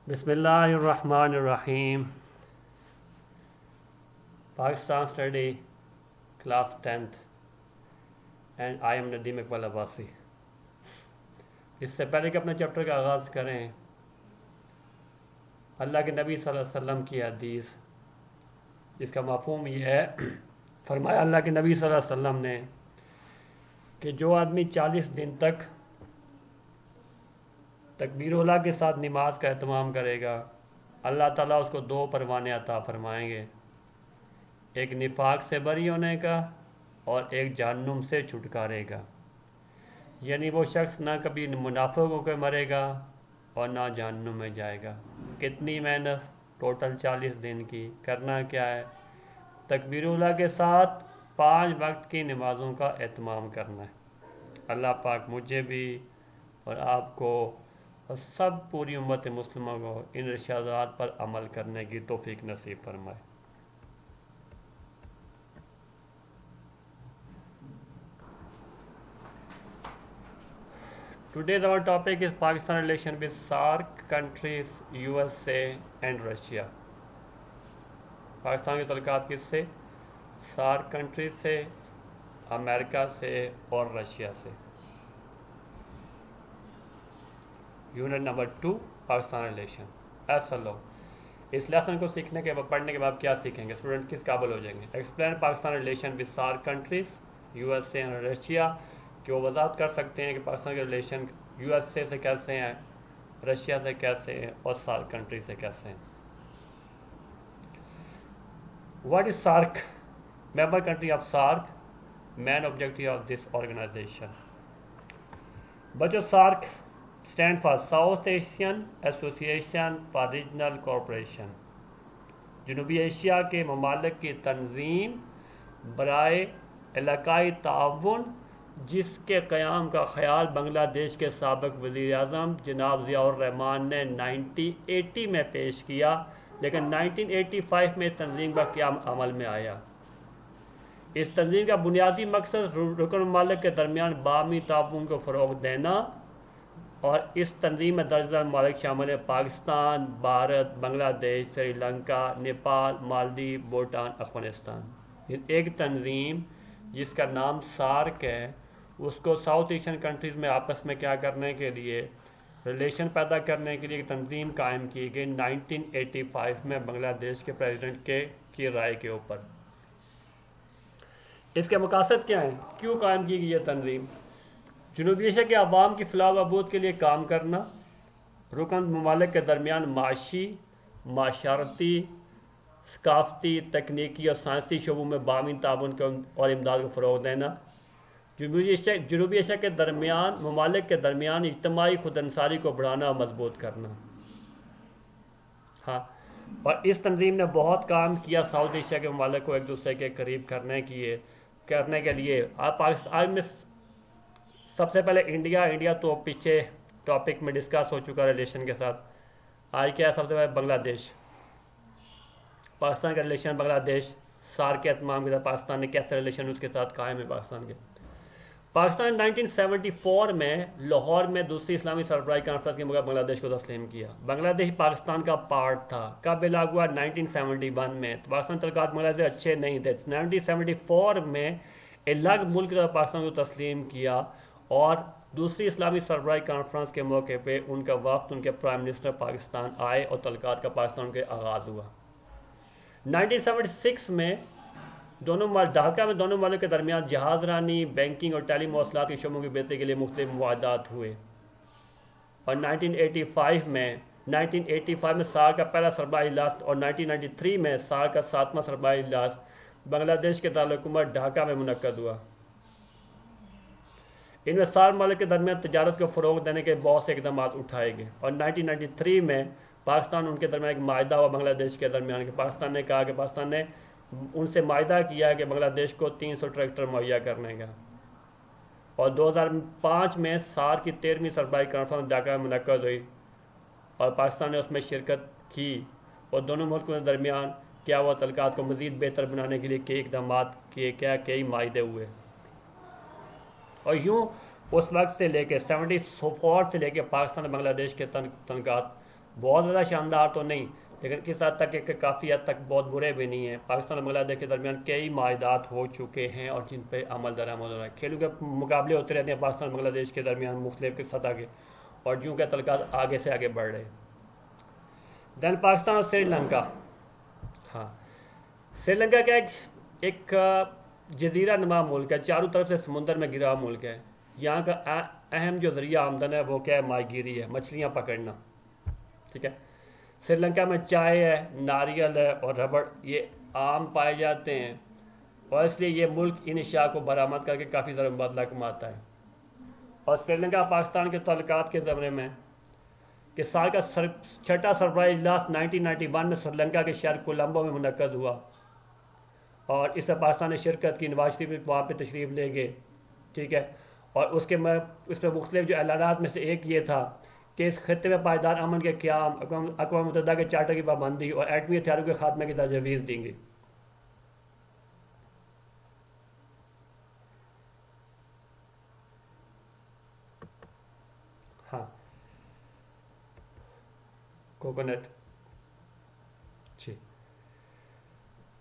Bismillah ar-Rahman ar-Rahim. Pakistan study class 10th and I am Nadeem Iqbal Abbasi. اس سے پہلے کہ اپنے chapter کا آغاز کریں، اللہ کے نبی صلی اللہ علیہ وسلم کی حدیث جس کا مفہوم یہ ہے، فرمایا اللہ کے نبی صلی اللہ علیہ وسلم نے کہ جو آدمی 40 دن تک تکبیر اولیٰ کے ساتھ نماز کا اہتمام کرے گا، اللہ تعالیٰ اس کو 2 پروانے عطا فرمائیں گے، ایک نفاق سے بری ہونے کا اور ایک جہنم سے چھٹکارے کا۔ یعنی وہ شخص نہ کبھی منافق ہو کے مرے گا اور نہ جہنم میں جائے گا۔ کتنی محنت؟ ٹوٹل 40 دن کی۔ کرنا کیا ہے؟ تکبیر اولیٰ کے ساتھ 5 وقت کی نمازوں کا اہتمام کرنا ہے۔ اللہ پاک مجھے بھی اور آپ کو اور سب پوری امت مسلمہ کو ان ارشادات پر عمل کرنے کی توفیق نصیب فرمائے۔ Today's our topic is Pakistan relation with SAARC countries, USA and Russia. Pakistan کے تعلقات کس سے؟ SAARC کنٹریز سے، امریکہ سے اور رشیا سے۔ Unit number 2 Pakistan relation. ایسا لو اس لیسن کو سیکھنے کے بعد پڑھنے کے بعد کیا سیکھیں گے؟ اسٹوڈنٹ کس قابل ہو جائیں گے؟ Explain Pakistan relation with SAARC countries, you S اے اور رشیا، کہ وہ وضاحت کر سکتے ہیں کہ پاکستان کے ریلیشن یو ایس اے سے کیسے ہیں، رشیا سے کیسے ہیں اور SAARC کنٹری سے کیسے ہیں۔ What is SAARC؟ member country of SAARC, main objective of this organization. But SAARC stand for South Asian Association for Regional Cooperation. جنوبی ایشیا کے ممالک کی تنظیم برائے علاقائی تعاون، جس کے قیام کا خیال بنگلہ دیش کے سابق وزیر اعظم جناب ضیاء الرحمان نے 1980 میں پیش کیا، لیکن 1985 میں تنظیم کا قیام عمل میں آیا۔ اس تنظیم کا بنیادی مقصد رکن ممالک کے درمیان باہمی تعاون کو فروغ دینا، اور اس تنظیم میں درج ذیل ممالک شامل ہیں پاکستان، بھارت، بنگلہ دیش، سری لنکا، نیپال، مالدیو، بھوٹان، افغانستان۔ ایک تنظیم جس کا نام SAARC ہے، اس کو ساؤتھ ایشین کنٹریز میں آپس میں کیا کرنے کے لیے، ریلیشن پیدا کرنے کے لیے ایک تنظیم قائم کی گئی 1985 میں بنگلہ دیش کے پریزیڈنٹ کی رائے کے اوپر۔ اس کے مقاصد کیا ہیں؟ کیوں قائم کی گئی یہ تنظیم؟ جنوبی ایشیا کے عوام کی فلاح و بہبود کے لیے کام کرنا، رکن ممالک کے درمیان معاشی، معاشرتی، ثقافتی، تکنیکی اور سائنسی شعبوں میں باہمی تعاون اور امداد کو فروغ دینا، جنوبی ایشیا کے درمیان ممالک کے درمیان اجتماعی خود انحصاری کو بڑھانا اور مضبوط کرنا۔ ہاں، اور اس تنظیم نے بہت کام کیا ساؤتھ ایشیا کے ممالک کو ایک دوسرے کے قریب کرنے کے لیے۔ آج میں سب سے پہلے انڈیا تو پیچھے ٹاپک میں ڈسکس ہو چکا ریلیشن کے ساتھ۔ آج کیا ہے؟ سب سے پہلے بنگلہ دیش، پاکستان کا ریلیشن بنگلہ دیش، SAARC کے اہتمام کے ساتھ پاکستان نے کیسے ریلیشن اس کے ساتھ قائم ہے پاکستان کے۔ پاکستان 1974 میں لاہور میں دوسری اسلامی سربراہی کانفرنس کے موقع بنگلہ دیش کو تسلیم کیا۔ بنگلہ دیش پاکستان کا پارٹ تھا۔ کب الگ ہوا؟ 1971 میں۔ تو پاکستان تعلقات بنگلہ دیش اچھے نہیں تھے۔ 1974 میں الگ ملک کی طرف پاکستان کو تسلیم کیا، اور دوسری اسلامی سربراہی کانفرنس کے موقع پہ ان کا وفد، ان کے پرائم منسٹر پاکستان آئے اور تعلقات کا پاکستان کے آغاز ہوا۔ 1976 میں ڈھاکہ میں دونوں ممالک کے درمیان جہاز رانی، بینکنگ اور ٹیلی مواصلات کے شعبوں کی بہتری کے لیے مختلف معاہدات ہوئے، اور 1985 میں SAARC کا پہلا سربراہی اجلاس اور 1993 میں SAARC کا 7واں سربراہی اجلاس بنگلہ دیش کے دارالحکومت ڈھاکہ میں منعقد ہوا۔ ان میں SAARC ممالک کے درمیان تجارت کو فروغ دینے کے بہت سے اقدامات اٹھائے گئے، اور 1993 میں پاکستان ان کے درمیان ایک معاہدہ ہوا بنگلہ دیش کے درمیان، کہ پاکستان نے کہا کہ پاکستان نے ان سے معاہدہ کیا کہ بنگلہ دیش کو 300 ٹریکٹر مہیا کرنے کا، اور 2005 میں SAARC کی 13ویں سربراہی کانفرنس ڈھاکہ میں منعقد ہوئی، اور پاکستان نے اس میں شرکت کی، اور دونوں ملکوں کے درمیان کیا ہوا، تعلقات کو مزید بہتر بنانے کے لیے کئی اقدامات کیے، کئی معاہدے ہوئے۔ اور یوں اس وقت سے لے کے 74 سے لے کے پاکستان اور بنگلہ دیش کے تعلقات بہت زیادہ شاندار تو نہیں، لیکن کس حد تک کہ کافی حد تک بہت برے بھی نہیں ہیں۔ پاکستان اور بنگلہ دیش کے درمیان کئی معاہدات ہو چکے ہیں اور جن پہ عمل درآمد ہو رہا ہے۔ کھیلوں کے مقابلے ہوتے رہتے ہیں پاکستان اور بنگلہ دیش کے درمیان مختلف سطح کے، اور جوں کے تعلقات آگے سے آگے بڑھ رہے ہیں۔ دین پاکستان اور سری لنکا، ہاں سری لنکا کا ایک جزیرہ نما ملک ہے، چاروں طرف سے سمندر میں گرا ملک ہے۔ یہاں کا اہم جو ذریعہ آمدن ہے وہ کیا ہے؟ ماہی گیری ہے، مچھلیاں پکڑنا، ٹھیک ہے۔ سری لنکا میں چائے ہے، ناریل ہے اور ربڑ، یہ عام پائے جاتے ہیں، اور اس لیے یہ ملک ان اشیاء کو برآمد کر کے کافی زیادہ مبادلہ کماتا ہے۔ اور سری لنکا پاکستان کے تعلقات کے زمرے میں کہ سال کا چھٹا سربراہی اجلاس 1991 میں سری لنکا کے شہر کولمبو میں منعقد ہوا، اور اس سے پاکستان نے شرکت کی، نواز شریف وہاں پہ تشریف لے گئے، ٹھیک ہے۔ اور اس میں مختلف جو اعلانات میں سے ایک یہ تھا کہ اس خطے میں پائیدار امن کے قیام، اقوام متحدہ کے چارٹر کی پابندی اور ایٹمی ہتھیاروں کے خاتمے کی تجویز دیں گی۔ ہاں کوکونٹ جی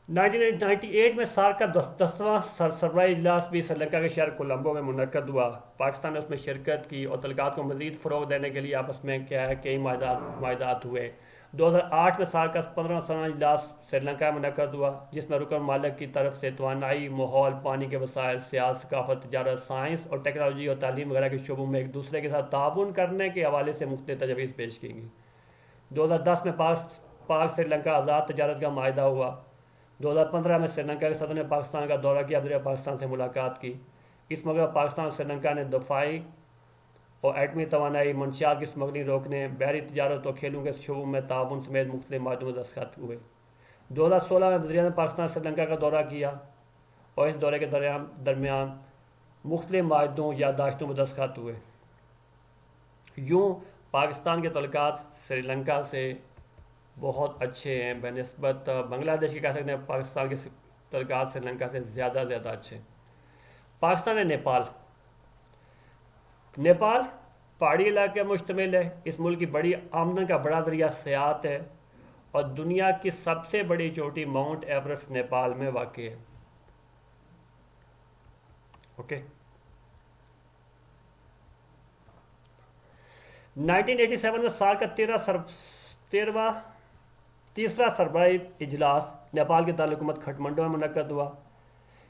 1998 میں سارک کا 10واں سربراہی اجلاس بھی سری لنکا کے شہر کولمبو میں منعقد ہوا۔ پاکستان نے اس میں شرکت کی اور تعلقات کو مزید فروغ دینے کے لیے آپس میں کیا ہے کئی معاہدات ہوئے۔ 2008 میں سارک کا 15واں سالانہ اجلاس سری لنکا میں منعقد ہوا، جس میں رکن ممالک کی طرف سے توانائی، ماحول، پانی کے وسائل، سیاست، ثقافت، تجارت، سائنس اور ٹیکنالوجی اور تعلیم وغیرہ کے شعبوں میں ایک دوسرے کے ساتھ تعاون کرنے کے حوالے سے مختلف تجاویز پیش کی گئی۔ 2010 میں پاک سری لنکا آزاد تجارت کا معاہدہ ہوا۔ 2015 میں سری لنکا کے صدر نے پاکستان کا دورہ کیا، وزیر پاکستان سے ملاقات کی۔ اس موقع پر پاکستان اور سری لنکا نے دفاعی اور ایٹمی توانائی، منشیات کی سمگلنگ روکنے، بحری تجارت اور کھیلوں کے شعبوں میں تعاون سمیت مختلف معاہدوں میں دستخط ہوئے۔ 2016 میں وزیر نے پاکستان سری لنکا کا دورہ کیا اور اس دورے کے درمیان مختلف معاہدوں یا یادداشتوں میں دستخط ہوئے۔ یوں پاکستان کے تعلقات سری لنکا سے بہت اچھے ہیں، بنسبت بنگلہ دیش کے کہہ سکتے ہیں پاکستان کے تعلقات سری لنکا سے زیادہ اچھے۔ پاکستان ہے نیپال پہاڑی علاقے مشتمل ہے۔ اس ملک کی بڑی آمدن کا بڑا ذریعہ سیاحت ہے، اور دنیا کی سب سے بڑی چوٹی ماؤنٹ ایورسٹ نیپال میں واقع ہے۔ اوکے 1987 میں سال کا تیسرا سربراہی اجلاس نیپال کے دارالحکومت کھٹمنڈو میں منعقد ہوا۔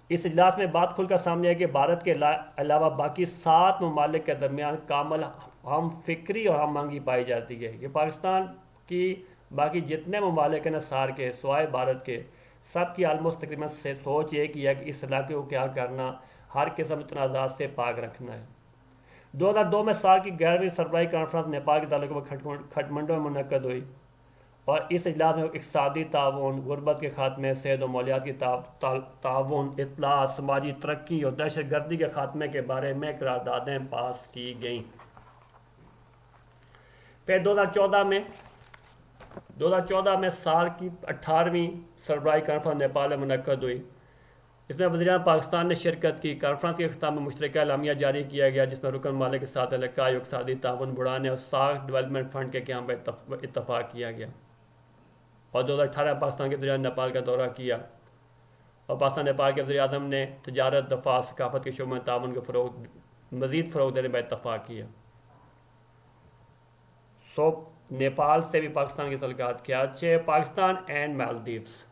اس اجلاس میں بات کھل کر سامنے آئی کہ بھارت کے علاوہ باقی 7 ممالک کے درمیان کامل ہم فکری اور ہم آہنگی پائی جاتی ہے۔ یہ پاکستان کی باقی جتنے ممالک ہیں سار کے سوائے بھارت کے، سب کی آلموسٹ تقریباً سوچ ایک ہی ہے کہ اس علاقے کو کیا کرنا، ہر قسم تنازعات سے پاک رکھنا ہے۔ 2002 میں سال کی 11ویں سربراہی کانفرنس نیپال کے تعلق کھٹمنڈو میں منعقد ہوئی، اور اس اجلاس میں اقتصادی تعاون، غربت کے خاتمے، صحت و مالیات کی تعاون، اطلاع، سماجی ترقی اور دہشت گردی کے خاتمے کے بارے میں قراردادیں پاس کی گئیں۔ پھر 2014 میں سال کی 18ویں سربراہی کانفرنس نیپال میں منعقد ہوئی۔ اس میں وزیراعظم پاکستان نے شرکت کی۔ کانفرنس کے اختتام میں مشترکہ اعلامیہ جاری کیا گیا، جس میں رکن ممالک کے ساتھ علاقائی اقتصادی تعاون بڑھانے اور سارک ڈیولپمنٹ فنڈ کے قیام پر اتفاق کیا گیا۔ اور 2018 پاکستان کے وزیر نیپال کا دورہ کیا، اور پاکستان نیپال کے وزیر اعظم نے تجارت، دفاع، ثقافت کے شعبوں میں تعاون کو مزید فروغ دینے پر اتفاق کیا۔ نیپال سے بھی پاکستان کے تعلقات کیا اچھے۔ پاکستان اینڈ مالدیوز،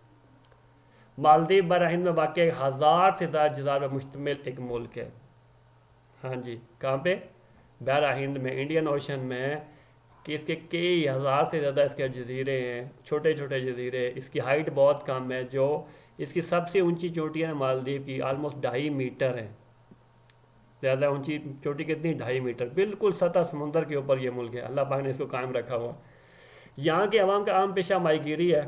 مالدیو بحر ہند میں واقع 1000 سے زیادہ جزائر پر مشتمل ایک ملک ہے۔ ہاں جی، کہاں پہ؟ بحر ہند میں، انڈین اوشن میں، کہ اس کے کئی ہزار سے زیادہ اس کے جزیرے ہیں، چھوٹے چھوٹے جزیرے۔ اس کی ہائٹ بہت کم ہے، جو اس کی سب سے اونچی چوٹی ہے مالدیو کی، آلموسٹ 2.5 میٹر ہے۔ زیادہ اونچی چوٹی کتنی؟ 2.5 میٹر، بالکل سطح سمندر کے اوپر یہ ملک ہے۔ اللہ پاک نے اس کو قائم رکھا ہوا۔ یہاں کے عوام کا عام پیشہ ماہی گیری ہے۔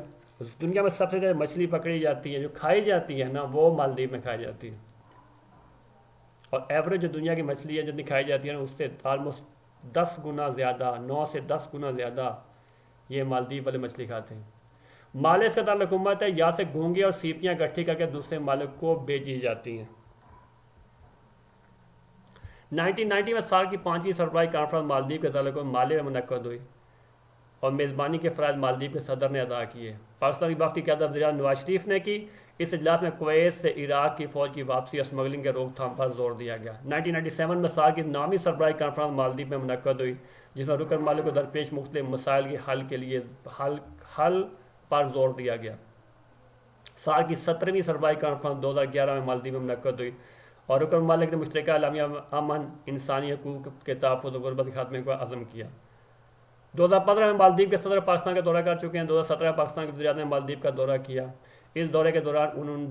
دنیا میں سب سے زیادہ مچھلی پکڑی جاتی ہے، جو کھائی جاتی ہے نا، وہ مالدیو میں کھائی جاتی ہے، اور ایوریج جو دنیا کی مچھلی ہے جتنی کھائی جاتی ہے نا، اس سے آلموسٹ 10 گنا زیادہ، 9 سے 10 گنا زیادہ یہ مالدیو والے مچھلی کھاتے ہیں۔ مالے اس کا دارالحکومت ہے، یہاں سے گھونگے اور سیپیاں اکٹھی کر کے دوسرے مالک کو بیچی جاتی ہیں۔ 1990 میں سال کی 5ویں سربراہی کانفرنس مالدیو کے تعلق مالے میں منعقد ہوئی، اور میزبانی کے فرائض مالدیپ کے صدر نے ادا کیے۔ پاکستان کی وقتی قیادت وزیر اعظم نواز شریف نے کی۔ اس اجلاس میں کویت سے عراق کی فوج کی واپسی اور اسمگلنگ کے روک تھام پر زور دیا گیا۔ 1997 میں سال کی نامی سربراہی کانفرنس مالدیپ میں منعقد ہوئی، جس میں رکن ممالک کو درپیش مختلف مسائل کے حل کے لیے حل پر زور دیا گیا۔ سال کی 17ویں سربراہی کانفرنس 2011 میں مالدیپ میں منعقد ہوئی اور رکن ممالک نے مشترکہ اعلامیہ امن، انسانی حقوق کے تحفظ اور غربت کے خاتمے کا عزم کیا۔ 2015 میں مالدیپ کے صدر پاکستان کا دورہ کر چکے ہیں۔ 2017 میں پاکستان کے وزیر اعظم نے مالدیپ کا دورہ کیا۔ اس دورے کے دوران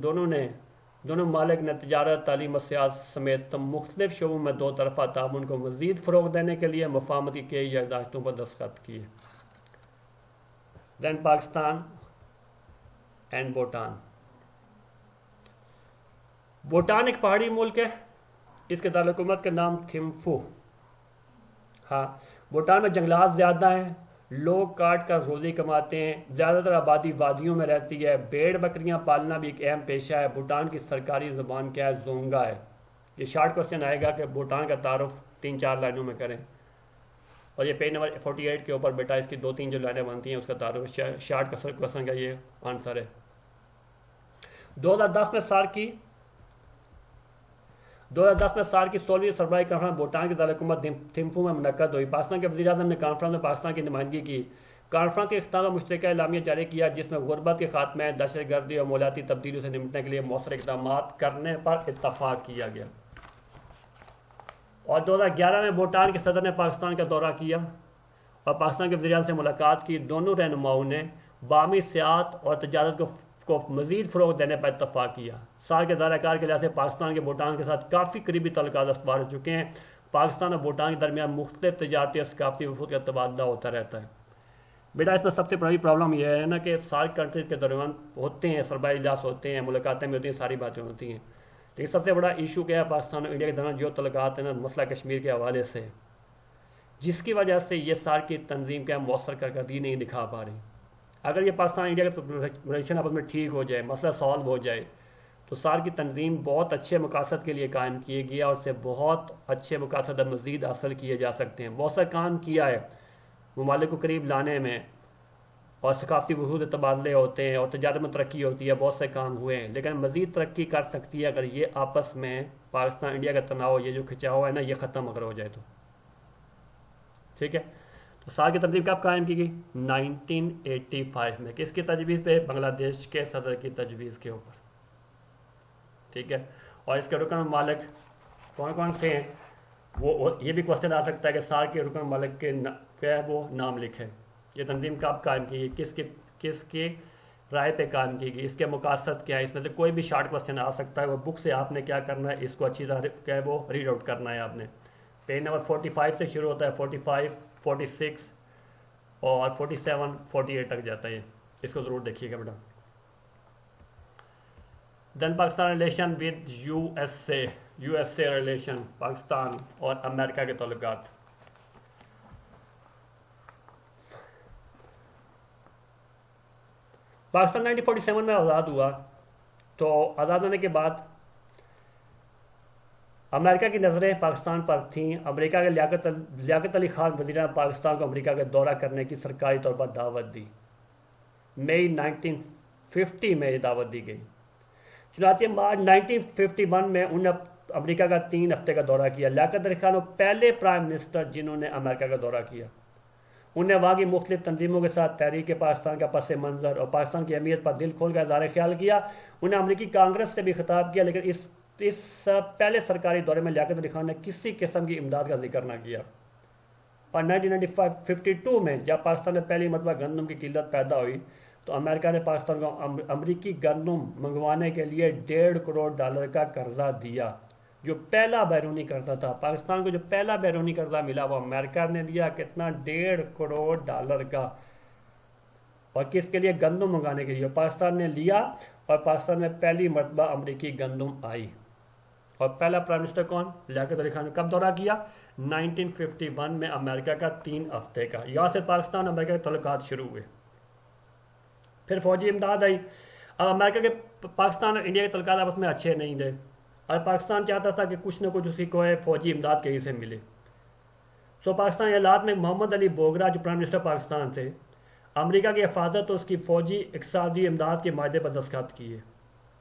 دونوں ممالک نے تجارت، تعلیم اور سیاست سمیت مختلف شعبوں میں دو طرفہ تعاون کو مزید فروغ دینے کے لیے مفاہمتی کئی یادداشتوں پر دستخط کیے۔ دین پاکستان اینڈ بھوٹان۔ بھوٹان ایک پہاڑی ملک ہے، اس کے دارالحکومت کا نام تھمپو۔ ہاں، بھوٹان میں جنگلات زیادہ ہیں، لوگ کاٹ کر روزی کماتے ہیں، زیادہ تر آبادی وادیوں میں رہتی ہے، بھیڑ بکریاں پالنا بھی ایک اہم پیشہ ہے۔ بھوٹان کی سرکاری زبان کیا ہے؟ زونگا ہے۔ یہ شارٹ کوسچن آئے گا کہ بھوٹان کا تعارف 3-4 لائنوں میں کریں، اور یہ پیج نمبر 48 کے اوپر بیٹا اس کی 2-3 جو لائنیں بنتی ہیں اس کا تعارف شارٹ کوسچن کا یہ آنسر ہے۔ 2010 میں سال کی 16ویں سربراہی کانفرنس بھوٹان کی دارالحکومت تھمپو میں منعقد ہوئی۔ پاکستان کے وزیر اعظم نے کانفرنس میں پاکستان کی نمائندگی کی۔ کانفرنس کے اختتام میں مشترکہ اعلامیہ جاری کیا، جس میں غربت کے خاتمے، دہشت گردی اور ماحولیاتی تبدیلیوں سے نمٹنے کے لیے مؤثر اقدامات کرنے پر اتفاق کیا گیا۔ اور 2011 میں بھوٹان کے صدر نے پاکستان کا دورہ کیا اور پاکستان کے وزیر اعظم سے ملاقات کی۔ دونوں رہنماؤں نے باہمی سیاحت اور تجارت کو مزید فروغ دینے پر اتفاق کیا۔ سال کے دائرہ کار کے لحاظ سے پاکستان کے بھوٹان کے ساتھ کافی قریبی تعلقات استوار ہو چکے ہیں۔ پاکستان اور بھوٹان کے درمیان مختلف تجارتی اور ثقافتی وفود کا تبادلہ ہوتا رہتا ہے۔ بیٹا اس میں سب سے بڑی پرابلم یہ ہے نا کہ سارک کنٹریز کے درمیان ہوتے ہیں، سربراہی اجلاس ہوتے ہیں، ملاقاتیں بھی ہوتی ہیں، ساری باتیں ہوتی ہیں، لیکن سب سے بڑا ایشو کیا ہے پاکستان اور انڈیا کے درمیان جو تعلقات ہیں نا مسئلہ کشمیر کے حوالے سے، جس کی وجہ سے یہ سارک کی تنظیم کا مؤثر کارکردگی نہیں دکھا پا رہی۔ اگر یہ پاکستان انڈیا کے ریلیشن آپس میں ٹھیک ہو جائے، مسئلہ سالو ہو جائے، تو سارک کی تنظیم بہت اچھے مقاصد کے لیے قائم کیے گیا اور اس سے بہت اچھے مقاصد مزید حاصل کیے جا سکتے ہیں۔ بہت سا کام کیا ہے ممالک کو قریب لانے میں، اور ثقافتی وفود تبادلے ہوتے ہیں اور تجارت میں ترقی ہوتی ہے، بہت سے کام ہوئے ہیں، لیکن مزید ترقی کر سکتی ہے اگر یہ آپس میں پاکستان انڈیا کا تناؤ، یہ جو کھنچاؤ ہے نا، یہ ختم اگر ہو جائے تو ٹھیک ہے۔ تو سارک کی تنظیم کب قائم کی گئی؟ 1985 میں۔ کس کی تجویز پہ؟ بنگلہ دیش کے صدر کی تجویز کے اوپر، ٹھیک ہے۔ اور اس کے رکن ممالک کون کون سے ہیں؟ وہ یہ بھی کوشچن آ سکتا ہے کہ سارک کے رکن ممالک کے کیا ہے وہ نام لکھے۔ یہ تنظیم کب قائم کی گئی؟ کس کی رائے پہ قائم کی گئی؟ اس کے مقاصد کیا ہے؟ اس میں سے کوئی بھی شارٹ کوشچن آ سکتا ہے، وہ بک سے آپ نے کیا کرنا ہے، اس کو اچھی طرح کیا ہے وہ ریڈ آؤٹ کرنا ہے آپ نے۔ پیج نمبر 45 سے شروع ہوتا ہے، 45، 46 اور 47، 48 تک جاتا ہے، اس کو ضرور دیکھیے گا بیٹا۔ Then Pakistan relation with U S A relation, Pakistan اور امریکہ کے تعلقات۔ پاکستان 1947 میں آزاد ہوا، تو آزاد ہونے کے بعد امریکہ کی نظریں پاکستان پر تھیں۔ امریکہ کے لیاقت علی خان وزیر اعظم پاکستان کو امریکہ کا دورہ کرنے کی سرکاری طور پر دعوت دی۔ مئی 1950 میں یہ دعوت دی گئی۔ چنانچہ مارچ 1951 میں انہوں نے امریکہ کا 3 ہفتے کا دورہ کیا۔ لیاقت علی خان وہ پہلے پرائم منسٹر جنہوں نے امریکہ کا دورہ کیا۔ انہیں وہاں کی مختلف تنظیموں کے ساتھ تحریک پاکستان کا پس منظر اور پاکستان کی اہمیت پر دل کھول کر اظہار خیال کیا۔ انہیں امریکی کانگریس سے بھی خطاب کیا، لیکن اس پہلے سرکاری دورے میں لیاقت علی خان نے کسی قسم کی امداد کا ذکر نہ کیا۔ اور 1952 میں جب پاکستان میں پہلی مرتبہ گندم کی قلت پیدا ہوئی تو امریکہ نے پاکستان کو امریکی گندم منگوانے کے لیے $1.5 کروڑ کا قرضہ دیا، جو پہلا بیرونی قرضہ تھا۔ پاکستان کو جو پہلا بیرونی قرضہ ملا وہ امریکہ نے دیا، کتنا؟ $1.5 کروڑ کا، اور کس کے لیے؟ گندم منگانے کے لیے۔ پاکستان نے لیا اور پاکستان میں پہلی مرتبہ امریکی گندم آئی۔ اور پہلا پرائم منسٹر کون؟ لیاقت علی خان نے کب دورہ کیا؟ 1951 میں امریکہ کا 3 ہفتے کا۔ یہاں سے پاکستان امریکہ کے تعلقات شروع ہوئے۔ پھر فوجی امداد آئی۔ اب امریکہ کے پاکستان اور انڈیا کے تعلقات آپس میں اچھے نہیں تھے، اور پاکستان چاہتا تھا کہ کچھ نہ کچھ اسی کو فوجی امداد کہیں سے ملے۔ پاکستان حالات میں محمد علی بوگرا جو پرائم منسٹر پاکستان تھے، امریکہ کی حفاظت اور اس کی فوجی اقتصادی امداد کے معاہدے پر دستخط کیے.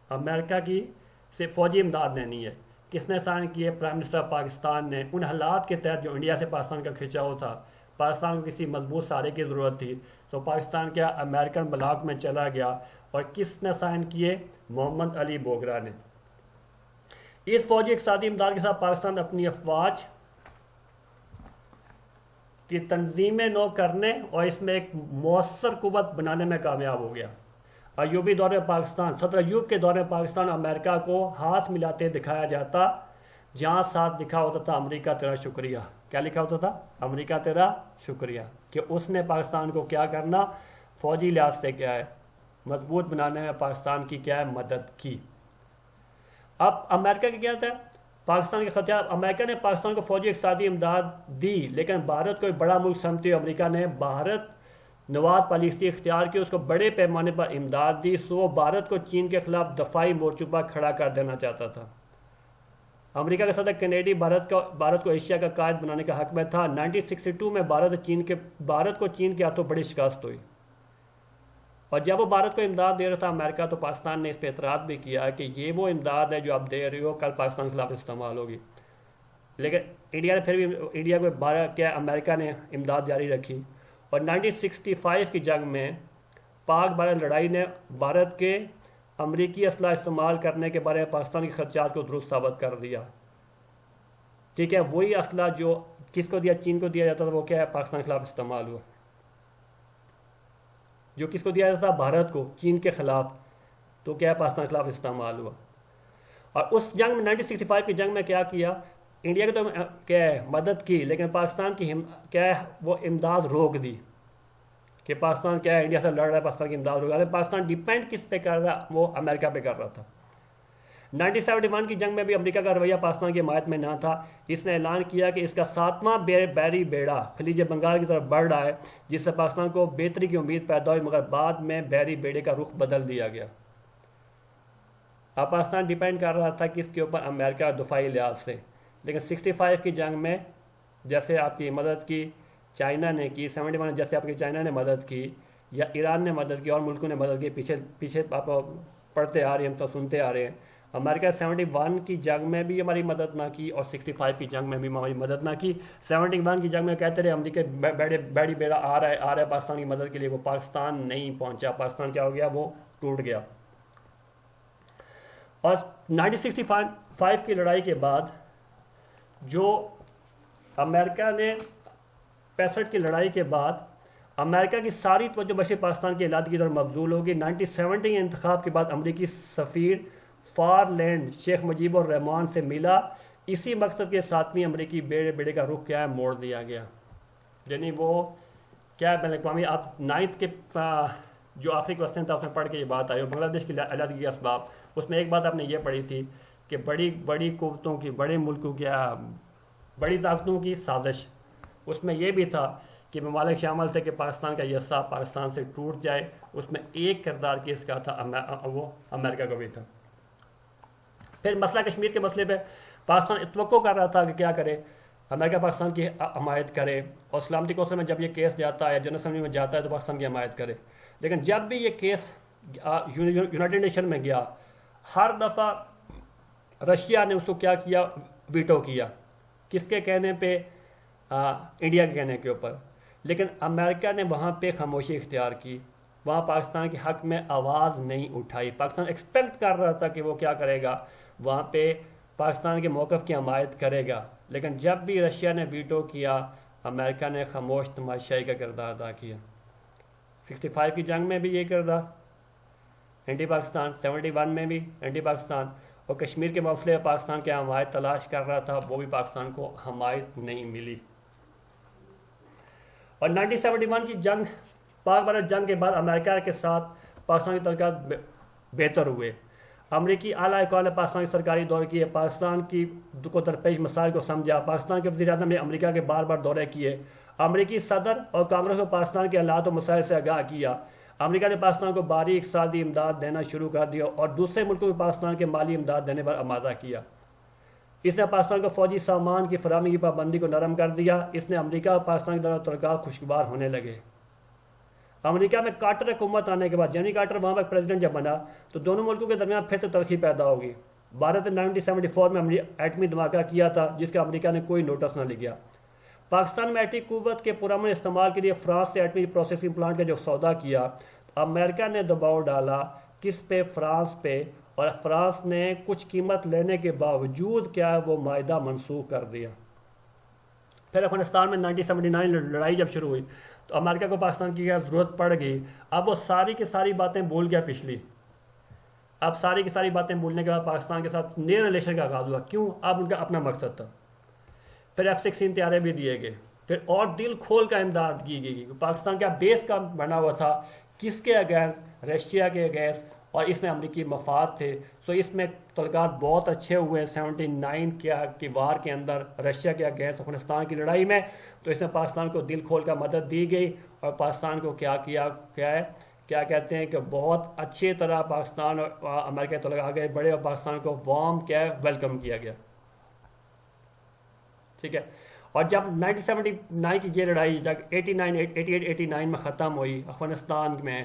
امریکہ کی سے فوجی امداد لینی ہے. کس نے سائن کیے؟ پرائم منسٹر پاکستان نے. ان حالات کے تحت جو انڈیا سے پاکستان کا کھینچاؤ تھا، پاکستان کو کسی مضبوط سہارے کی ضرورت تھی، تو پاکستان کیا امریکن بلاک میں چلا گیا. اور کس نے سائن کیے؟ محمد علی بوگرا نے. اس فوجی اقتصادی امداد کے ساتھ پاکستان اپنی افواج کی تنظیم نو کرنے اور اس میں ایک مؤثر قوت بنانے میں کامیاب ہو گیا. ایوبی دور میں پاکستان، صدر ایوب کے دور میں پاکستان امریکہ کو ہاتھ ملاتے دکھایا جاتا، جہاں ساتھ لکھا ہوتا تھا امریکہ تیرا شکریہ. کیا لکھا ہوتا تھا؟ امریکہ تیرا شکریہ. کہ اس نے پاکستان کو کیا کرنا؟ فوجی لحاظ سے کیا ہے مضبوط بنانے میں پاکستان کی کیا ہے مدد کی. اب امریکہ کی کیا تھا؟ پاکستان کے خطرات. امریکہ نے پاکستان کو فوجی اقتصادی امداد دی، لیکن بھارت کو ایک بڑا ملک سمجھتے ہوئے امریکہ نے بھارت نواز پالیسی اختیار کی، اس کو بڑے پیمانے پر امداد دی. سو وہ بھارت کو چین کے خلاف دفاعی مورچوں پر کھڑا کر دینا چاہتا تھا. امریکہ کا صدر کینیڈی بھارت کو ایشیا کا قائد بنانے کا حق میں تھا. 1962 میں بھارت کو چین کے ہاتھوں بڑی شکست ہوئی، اور جب وہ بھارت کو امداد دے رہا تھا امریکہ، تو پاکستان نے اس پہ اعتراض بھی کیا کہ یہ وہ امداد ہے جو آپ دے رہے ہو کل پاکستان کے خلاف استعمال ہوگی. لیکن انڈیا نے پھر بھی کیا امریکہ نے امداد جاری رکھی. اور 1965 کی جنگ میں پاک بھارت لڑائی نے بھارت کے امریکی اسلحہ استعمال کرنے کے بارے میں پاکستان کے خدشات کو درست ثابت کر دیا. ٹھیک ہے، وہی اسلحہ جو کس کو دیا؟ چین کو دیا جاتا تھا، وہ کیا ہے پاکستان کے خلاف استعمال ہوا. جو کس کو دیا جاتا تھا؟ بھارت کو، چین کے خلاف، تو کیا ہے پاکستان کے خلاف استعمال ہوا. اور اس جنگ میں 1965 کی جنگ میں کیا انڈیا کی تو کیا ہے مدد کی، لیکن پاکستان کی کیا ہے وہ امداد روک دی. کہ پاکستان کیا ہے انڈیا سے لڑ رہا ہے، پاکستان کی امداد روک رہا ہے. پاکستان ڈیپینڈ کس پہ کر رہا؟ وہ امریکہ پہ کر رہا تھا. 1971 کی جنگ میں بھی امریکہ کا رویہ پاکستان کی حمایت میں نہ تھا. اس نے اعلان کیا کہ اس کا 7واں بحری بیڑا خلیج بنگال کی طرف بڑھ رہا ہے، جس سے پاکستان کو بہتری کی امید پیدا ہوئی، مگر بعد میں بحری بیڑے کا رخ بدل دیا گیا. اب پاکستان ڈیپینڈ کر رہا تھا کس کے اوپر؟ امریکہ دفاعی لحاظ سے. لیکن 65 کی جنگ میں جیسے آپ کی مدد کی چائنا نے کی، 71 میں جیسے آپ کی چائنا نے مدد کی، یا ایران نے مدد کی، اور ملکوں نے مدد کی. پیچھے آپ پڑھتے آ رہے ہیں، ہم تو سنتے آ رہے ہیں. امریکہ 71 کی جنگ میں بھی ہماری مدد نہ کی، اور 65 کی جنگ میں بھی ہماری مدد نہ کی. 71 کی جنگ میں کہتے رہے امریکہ بحری بیڑا آ رہا ہے پاکستان کی مدد کے لیے، وہ پاکستان نہیں پہنچا. پاکستان کیا ہو گیا؟ وہ ٹوٹ گیا. اور 1965 کی لڑائی کے بعد جو امریکہ نے 65 کی لڑائی کے بعد امریکہ کی ساری توجہ بشر پاکستان کی علادگی کی طرف مبذول ہوگی. 1970 انتخاب کے بعد امریکی سفیر فار لینڈ شیخ مجیب الرحمان سے ملا. اسی مقصد کے 7ویں امریکی بیڑے کا رخ کیا ہے موڑ دیا گیا. یعنی وہ کیا ہے بین الاقوامی. آپ 9th کے جو آخری کوسچن تھا اس میں پڑھ کے یہ بات آئی، بنگلہ دیش کی علیحدگی کے اسباب. اس میں ایک بات آپ نے یہ پڑھی تھی کہ بڑی قوتوں کی، بڑے ملکوں کی، بڑی طاقتوں کی سازش. اس میں یہ بھی تھا کہ ممالک شامل تھے کہ پاکستان کا یہ حصہ پاکستان سے ٹوٹ جائے. اس میں ایک کردار کس کا تھا؟ وہ امریکہ کا بھی تھا. پھر مسئلہ کشمیر کے مسئلے پہ پاکستان توقع کر رہا تھا کہ کیا کرے، امریکہ پاکستان کی حمایت کرے، اور سلامتی کونسل میں جب یہ کیس جاتا ہے، جنرل اسمبلی میں جاتا ہے، تو پاکستان کی حمایت کرے. لیکن جب بھی یہ کیس یونائٹڈ نیشن میں گیا، ہر دفعہ رشیا نے اس کو کیا کیا؟ ویٹو کیا. کس کے کہنے پہ؟ انڈیا کے کہنے کے اوپر. لیکن امریکہ نے وہاں پہ خاموشی اختیار کی، وہاں پاکستان کے حق میں آواز نہیں اٹھائی. پاکستان ایکسپیکٹ کر رہا تھا کہ وہ کیا کرے گا، وہاں پہ پاکستان کے موقف کی حمایت کرے گا. لیکن جب بھی رشیا نے ویٹو کیا، امریکہ نے خاموش تماشائی کا کردار ادا کیا. 65 کی جنگ میں بھی یہ کردار، اینٹی پاکستان. 71 میں بھی اینٹی پاکستان. اور کشمیر کے مسئلے میں پاکستان کی حمایت تلاش کر رہا تھا، وہ بھی پاکستان کو حمایت نہیں ملی. اور 1971 کی جنگ، پاک بھارت جنگ کے بعد امریکہ کے ساتھ پاکستان کے تعلقات بہتر ہوئے. امریکی اعلیٰ حکام نے پاکستان کی سرکاری دورے کیے، پاکستان کی کو درپیش مسائل کو سمجھا. پاکستان کے وزیر اعظم نے امریکہ کے بار دورے کیے. امریکی صدر اور کانگریس کو پاکستان کے حالات و مسائل سے آگاہ کیا. امریکہ نے پاکستان کو بھاری اقتصادی امداد دینا شروع کر دیا، اور دوسرے ملکوں میں پاکستان کے مالی امداد دینے پر آمادہ کیا. اس نے پاکستان کو فوجی سامان کی فراہمی کی پابندی کو نرم کر دیا. اس نے امریکہ اور پاکستان کے درمیان تعلقات خوشگوار ہونے لگے. امریکہ میں کارٹر حکومت آنے کے بعد جیمی کارٹر وہاں پر پریزیڈنٹ جب بنا تو دونوں ملکوں کے درمیان پھر سے تلخی پیدا ہوگی. بھارت نے 1974 میں ایٹمی دھماکہ کیا تھا جس کا امریکہ نے کوئی نوٹس نہ لیا. پاکستان میں ایٹمی قوت کے پرامن استعمال کے لیے فرانس سے ایٹمی پروسیسنگ پلانٹ کا جو سودا کیا، امریکہ نے دباؤ ڈالا کس پہ؟ فرانس پہ. اور فرانس نے کچھ قیمت لینے کے باوجود کیا وہ معاہدہ منسوخ کر دیا. پھر افغانستان میں 1979 لڑائی جب شروع ہوئی تو امریکہ کو پاکستان کی ضرورت پڑ گئی. اب وہ ساری کی ساری باتیں بھول گیا پچھلی. اب ساری کی ساری باتیں بھولنے کے بعد پاکستان کے ساتھ نئے ریلیشن کا آغاز ہوا. کیوں؟ اب ان کا اپنا مقصد تھا. پھر F-16 طیارے بھی دیے گئے. پھر اور دل کھول کا امداد کی گئی. پاکستان کا بیس کا بنا ہوا تھا کس کے اگینسٹ؟ رشیا کے اگینسٹ، اور اس میں امریکی مفاد تھے. سو اس میں تعلقات بہت اچھے ہوئے 79 کی وار کے اندر رشیا کے اگینسٹ افغانستان کی لڑائی میں. تو اس میں پاکستان کو دل کھول کا مدد دی گئی اور پاکستان کو کیا کہتے ہیں کہ بہت اچھی طرح پاکستان اور امریکہ تعلق آگے بڑھے اور پاکستان کو وارم ویلکم کیا گیا. ٹھیک ہے. اور جب 1979 کی یہ لڑائی جب 88-89 میں ختم ہوئی، افغانستان میں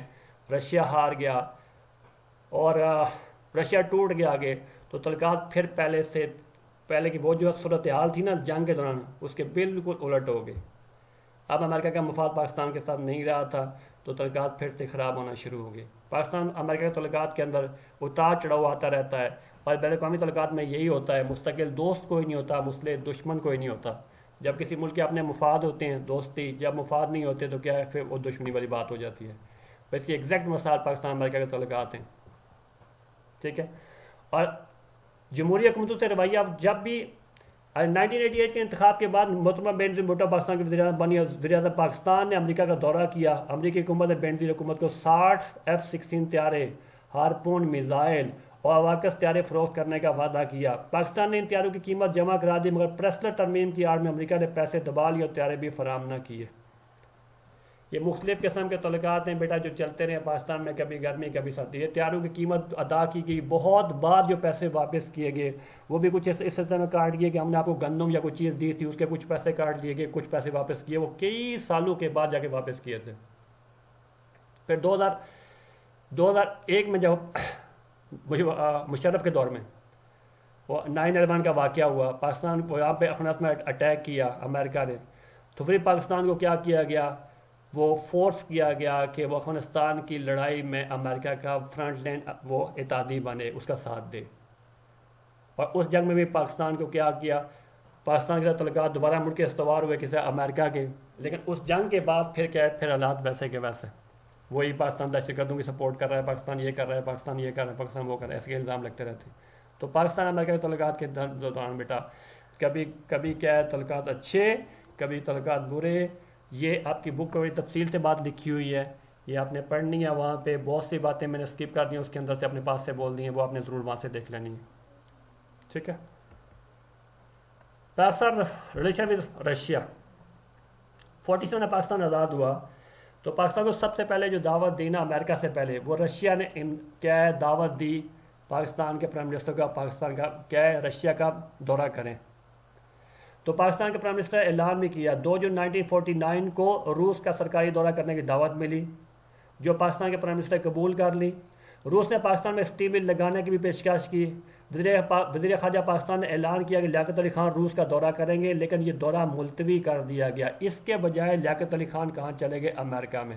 رشیا ہار گیا اور رشیا ٹوٹ گیا آگے، تو تعلقات پھر پہلے کی وہ جو صورتحال تھی نا جنگ کے دوران اس کے بالکل الٹ ہو گئی. اب امریکہ کا مفاد پاکستان کے ساتھ نہیں رہا تھا تو تعلقات پھر سے خراب ہونا شروع ہو گئے. پاکستان امریکہ کے تعلقات کے اندر اتار چڑھاؤ آتا رہتا ہے اور بین الاقوامی تعلقات میں یہی ہوتا ہے. مستقل دوست کوئی نہیں ہوتا، مسلح دشمن کوئی نہیں ہوتا. جب کسی ملک کے اپنے مفاد ہوتے ہیں دوستی، جب مفاد نہیں ہوتے تو کیا ہے پھر وہ دشمنی والی بات ہو جاتی ہے. ویسے ایگزیکٹ مثال پاکستان امریکہ کے تعلقات ہیں. ٹھیک ہے. اور جمہوری حکومتوں سے رویہ جب بھی 1988 کے انتخاب کے بعد محترمہ بینظیر بھٹو پاکستان کے وزیر اعظم بنی اور وزیر اعظم پاکستان نے امریکہ کا دورہ کیا. امریکی حکومت نے بینظیر حکومت کو 60 F-16 طیارے، ہارپون میزائل اور واکس طیارے فروخت کرنے کا وعدہ کیا. پاکستان نے ان طیاروں کی قیمت جمع کرا دی مگر پریسلر ترمیم کی آڑ میں امریکہ نے پیسے دبا لیے اور طیارے بھی فراہم نہ کیے. یہ مختلف قسم کے تعلقات ہیں بیٹا جو چلتے رہے پاکستان میں، کبھی گرمی کبھی سردی. یہ طیاروں کی قیمت ادا کی گئی، بہت بعد جو پیسے واپس کیے گئے وہ بھی کچھ اس سلسلے میں کاٹ دیے کہ ہم نے آپ کو گندم یا کوئی چیز دی تھی اس کے کچھ پیسے کاٹ لیے گئے، کچھ پیسے واپس کیے، وہ کئی سالوں کے بعد جا کے واپس کیے تھے. پھر 2001 میں جب مشرف کے دور میں وہ 9/11 کا واقعہ ہوا، پاکستان کو یہاں پہ افغانستان میں اٹیک کیا امریکہ نے، تو پھر پاکستان کو کیا کیا گیا؟ وہ فورس کیا گیا کہ وہ افغانستان کی لڑائی میں امریکہ کا فرنٹ لائن وہ اتحادی بنے، اس کا ساتھ دے. اور اس جنگ میں بھی پاکستان کو کیا پاکستان کے ساتھ تعلقات دوبارہ ملک کے استوار ہوئے کسی امریکہ کے. لیکن اس جنگ کے بعد پھر حالات ویسے کے ویسے، وہی پاکستان دہشت گردوں کی سپورٹ کر رہا ہے، پاکستان یہ کر رہا ہے، پاکستان یہ کر رہا ہے، پاکستان وہ کر رہا ہے، ایسے کے الزام لگتے رہتے ہیں. تو پاکستان امریکہ کے تعلقات کے دوران بیٹا کبھی کیا ہے تعلقات اچھے، کبھی تعلقات برے. یہ آپ کی بک میں تفصیل سے بات لکھی ہوئی ہے، یہ آپ نے پڑھنی ہے. وہاں پہ بہت سی باتیں میں نے اسکپ کر دی ہیں، اس کے اندر سے اپنے پاس سے بول دی ہیں، وہ آپ نے ضرور وہاں سے دیکھ لینی ہے. ٹھیک ہے. پاکستان ریلیشن ود رشیا 47 میں پاکستان آزاد ہوا تو پاکستان کو سب سے پہلے جو دعوت دی نا امریکہ سے پہلے وہ رشیا نے کیا ہے دعوت دی پاکستان کے پرائم منسٹر کا، پاکستان کا کیا ہے رشیا کا دورہ کریں. تو پاکستان کے پرائم منسٹر اعلان بھی کیا 2 جون 1949 کو روس کا سرکاری دورہ کرنے کی دعوت ملی جو پاکستان کے پرائم منسٹر قبول کر لی. روس نے پاکستان میں اسٹیل مل لگانے کی بھی پیشکش کی. وزیر خارجہ پاکستان نے اعلان کیا کہ لیاقت علی خان روس کا دورہ کریں گے، لیکن یہ دورہ ملتوی کر دیا گیا. اس کے بجائے لیاقت علی خان کہاں چلے گئے؟ امریکہ میں.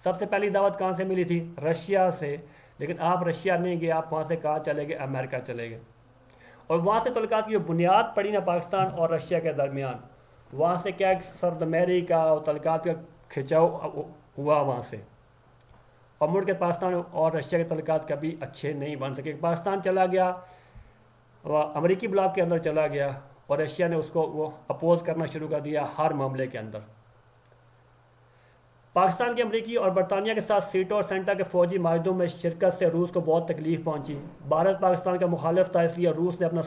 سب سے پہلی دعوت کہاں سے ملی تھی؟ رشیا سے. لیکن آپ رشیا نہیں گئے، آپ وہاں سے کہاں چلے گئے؟ امریکہ چلے گئے. اور وہاں سے تعلقات کی جو بنیاد پڑی نا پاکستان اور رشیا کے درمیان، وہاں سے کیا سرد میری کا اور تعلقات کا کھچاؤ ہوا وہاں سے. اور مڑ کے پاکستان اور رشیا کے تعلقات کبھی اچھے نہیں بن سکے. پاکستان چلا گیا امریکی بلاک کے اندر چلا گیا اور رشیا نے اس کو وہ اپوز کرنا شروع کر دیا ہر معاملے کے اندر. پاکستان کی امریکی اور برطانیہ کے ساتھ سیٹو اور سینٹا کے فوجی معاہدوں میں شرکت سے روس کو بہت تکلیف پہنچی. بھارت پاکستان کا مخالف تھا، اس لیے روس نے اپنا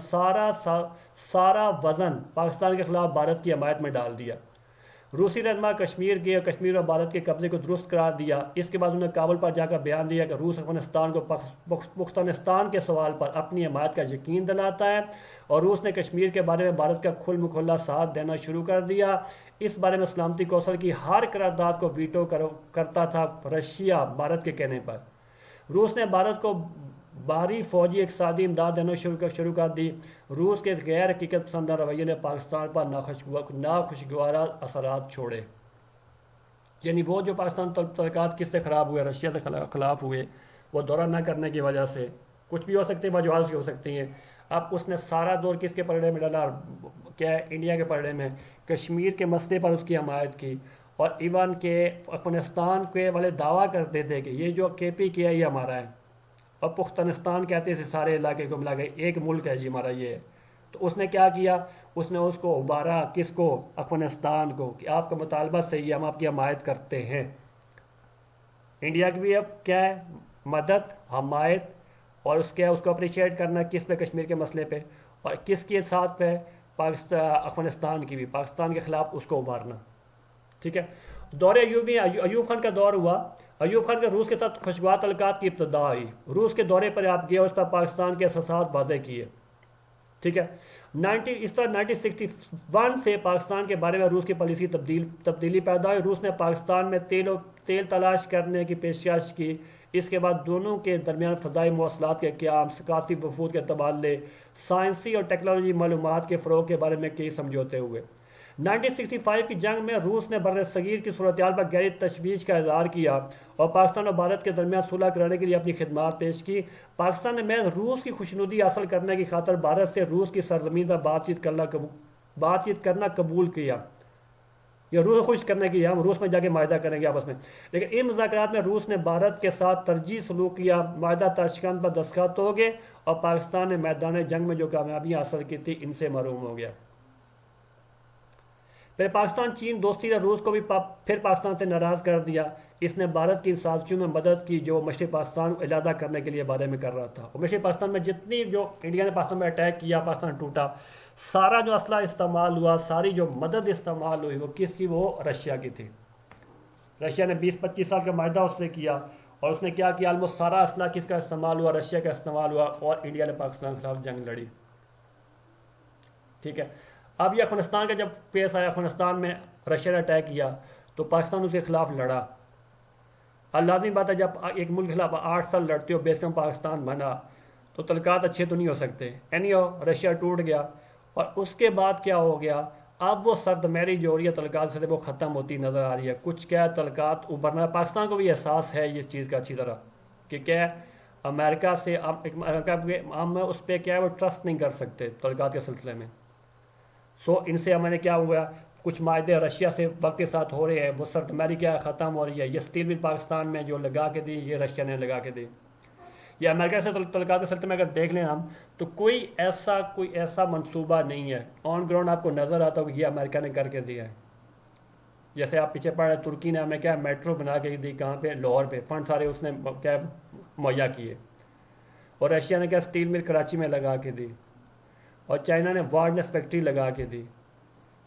سارا وزن پاکستان کے خلاف بھارت کی حمایت میں ڈال دیا. روسی رہنما کشمیر کے اور کشمیر اور بھارت کے قبضے کو درست قرار دیا. اس کے بعد انہوں نے کابل پر جا کر بیان دیا کہ روس افغانستان کو پختانستان کے سوال پر اپنی حمایت کا یقین دلاتا ہے اور روس نے کشمیر کے بارے میں بھارت کا کھل مکھلا ساتھ دینا شروع کر دیا. اس بارے میں سلامتی کونسل کی ہر قرارداد کو ویٹو کرتا تھا رشیا بھارت کے کہنے پر. روس نے بھارت کو بھاری فوجی اقتصادی امداد دینا شروع کر دی. روس کے غیر حقیقت پسندہ رویے نے پاکستان پر ناخوشگوار اثرات چھوڑے. یعنی وہ جو پاکستان تعلقات کس سے خراب ہوئے، رشیا سے خلاف ہوئے، وہ دورہ نہ کرنے کی وجہ سے کچھ بھی ہو سکتی ہے، وجوہات ہو سکتی ہیں. اب اس نے سارا دور کس کے پلڑے میں ڈالا؟ کیا ہے؟ انڈیا کے پلڑے میں. کشمیر کے مسئلے پر اس کی حمایت کی اور ایون کے افغانستان کے والے دعویٰ کرتے تھے کہ یہ جو کے پی کیا یہ ہمارا ہے، اور پختانستان کہتے تھے سارے علاقے کو ملا کے ایک ملک ہے جی ہمارا یہ ہے. تو اس نے کیا کیا؟ اس نے اس کو ابھارا، کس کو؟ افغانستان کو، کہ آپ کا مطالبہ صحیح ہے، ہم آپ کی حمایت کرتے ہیں. انڈیا کی بھی اب کیا ہے؟ مدد، حمایت، اور اس کو اپریشیٹ کرنا کس پہ؟ کشمیر کے مسئلے پہ. اور کس کے ساتھ پہ؟ افغانستان کی بھی، پاکستان کے خلاف اس کو ابھارنا. ٹھیک ہے. دور ایوب خان کا دور ہوا. ایوب خان کے روس کے ساتھ خوشگوار تعلقات کی ابتدا ہوئی. روس کے دورے پر آپ گئے، اس پر پاکستان کے احساسات واضح کیے. ٹھیک ہے. اس طرح 1961 سے پاکستان کے بارے میں روس کی پالیسی تبدیلی پیدا ہوئی. روس نے پاکستان میں تیل تلاش کرنے کی پیشکش کی. اس کے بعد دونوں کے درمیان فضائی مواصلات کے قیام، ثقافتی وفود کے تبادلے، سائنسی اور ٹیکنالوجی معلومات کے فروغ کے بارے میں کئی سمجھوتے ہوئے. 1965 کی جنگ میں روس نے بر صغیر کی صورتحال پر گہری تشویش کا اظہار کیا اور پاکستان اور بھارت کے درمیان صلح کرانے کے لیے اپنی خدمات پیش کی. پاکستان نے محض روس کی خوشنودی حاصل کرنے کی خاطر بھارت سے روس کی سرزمین پر بات چیت کرنا قبول کیا. یہ روس خوش کرنے کی، ہم روس میں جا کے معاہدہ کریں گے آپس میں. لیکن ان مذاکرات میں روس نے بھارت کے ساتھ ترجیح سلوک کیا. معاہدہ تاشکند پر دستخط ہو گئے اور پاکستان نے میدان جنگ میں جو کامیابیاں حاصل کی تھی ان سے محروم ہو گیا. پھر پاکستان چین دوستی نے روس کو بھی پھر پاکستان سے ناراض کر دیا. اس نے بھارت کی سازشوں میں مدد کی جو مشرق پاکستان کو علیحدہ کرنے کے لیے بارے میں کر رہا تھا. اور مشرق پاکستان میں جتنی جو انڈیا نے پاکستان میں اٹیک کیا، پاکستان ٹوٹا، سارا جو اسلحہ استعمال ہوا، ساری جو مدد استعمال ہوئی، وہ کس کی؟ وہ رشیا کی تھی. رشیا نے 20-25 سال کا معاہدہ اس سے کیا اور اس نے کیا کیا؟ آلموسٹ سارا اسلحہ کس کا استعمال ہوا؟ رشیا کا استعمال ہوا اور انڈیا نے پاکستان کے خلاف جنگ لڑی. ٹھیک ہے. اب یہ افغانستان کا جب پیس آیا، افغانستان میں رشیا نے اٹیک کیا تو پاکستان اس کے خلاف لڑا. لازمی بات ہے جب ایک ملک کے خلاف 8 سال لڑتے ہو، بیس کم پاکستان بنا، تو تعلقات اچھے تو نہیں ہو سکتے. رشیا ٹوٹ گیا اور اس کے بعد کیا ہو گیا؟ اب وہ سرد میری جو ہو رہی ہے تعلقات سے وہ ختم ہوتی نظر آ رہی ہے. کچھ کیا تعلقات ابھرنا، پاکستان کو بھی احساس ہے اس چیز کا اچھی طرح کہ کیا امریکہ سے ہم اس پہ کیا ہے وہ ٹرسٹ نہیں کر سکتے تعلقات کے سلسلے میں. ان سے ہمیں کیا ہوا؟ کچھ معاہدے رشیا سے وقت کے ساتھ ہو رہے ہیں، وہ سرد میری کیا ختم ہو رہی ہے. یہ اسٹیل مل پاکستان میں جو لگا کے دی، یہ رشیا نے لگا کے دی. یہ امریکہ سے تعلقات کے سلسلے میں اگر دیکھ لیں ہم تو کوئی ایسا منصوبہ نہیں ہے آن گراؤنڈ آپ کو نظر آتا ہو کہ یہ امریکہ نے کر کے دیا ہے. جیسے آپ پیچھے پڑھ رہے ہیں، ترکی نے ہمیں کیا میٹرو بنا کے دی، کہاں پہ؟ لاہور پہ. فنڈ سارے اس نے کیا مہیا کیے. اور رشیا نے کیا اسٹیل مل کراچی میں لگا کے دی اور چائنا نے وارڈنس فیکٹری لگا کے دی.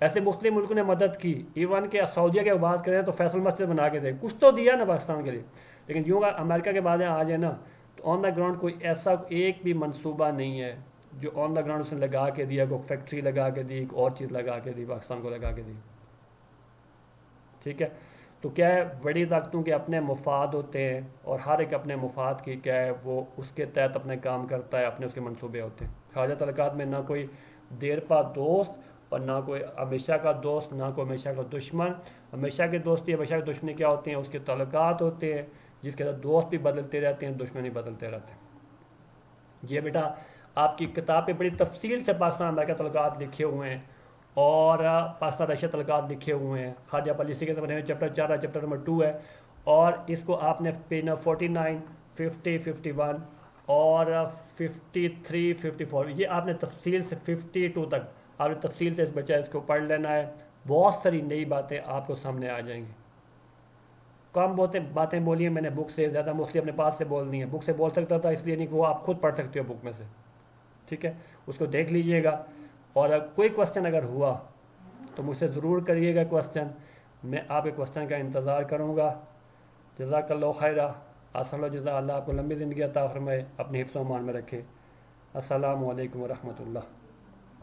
ایسے مختلف ملکوں نے مدد کی. ایون کہ سعودیہ کی بات کریں تو فیصل مسجد بنا کے دے، کچھ تو دیا نا پاکستان کے لیے. لیکن یوں امریکہ کے بعد آ جائے نا تو آن دا گراؤنڈ کوئی ایسا ایک بھی منصوبہ نہیں ہے جو آن دا گراؤنڈ اس نے لگا کے دیا. کوئی فیکٹری لگا کے دی، ایک اور چیز لگا کے دی، پاکستان کو لگا کے دی. ٹھیک ہے. تو کیا ہے، بڑی طاقتوں کے اپنے مفاد ہوتے ہیں اور ہر ایک اپنے مفاد کی کیا ہے وہ اس کے تحت اپنے کام کرتا ہے، اپنے اس کے منصوبے ہوتے ہیں. خواجہ تعلقات میں نہ کوئی دیر پا دوست اور نہ کوئی ہمیشہ کا دوست، نہ کوئی ہمیشہ کا دشمن. ہمیشہ کی دوستی، ہمیشہ کی دشمنی کیا ہوتی ہیں؟ اس کے تعلقات ہوتے ہیں جس کے ساتھ دوست بھی بدلتے رہتے ہیں، دشمن بھی بدلتے رہتے ہیں. یہ بیٹا آپ کی کتاب پہ بڑی تفصیل سے پاکستان امریکہ تعلقات لکھے ہوئے ہیں اور پاکستان رشیا تعلقات لکھے ہوئے ہیں. خواجہ پالیسی کے بنے ہوئے چیپٹر 4 ہے، چیپٹر نمبر 2 ہے. اور اس کو آپ نے پیج 49، 50، 51 اور 53، 54 یہ آپ نے تفصیل سے 52 تک آپ نے تفصیل سے اس بچہ اس کو پڑھ لینا ہے. بہت ساری نئی باتیں آپ کو سامنے آ جائیں گی. کم باتیں بولی ہیں میں نے بک سے، زیادہ موسٹلی اپنے پاس سے بولنی ہے. بک سے بول سکتا تھا اس لیے نہیں کہ وہ آپ خود پڑھ سکتے ہو بک میں سے. ٹھیک ہے. اس کو دیکھ لیجئے گا اور کوئی کوشچن اگر ہوا تو مجھ سے ضرور کریے گا کوشچن. میں آپ کے کوسچن کا انتظار کروں گا. جزاک اللہ خیرہ. اصل و جزا اللہ آپ کو لمبی زندگی عطا فرمائے, اپنے حفظ و امان میں رکھے. السلام علیکم ورحمۃ اللہ.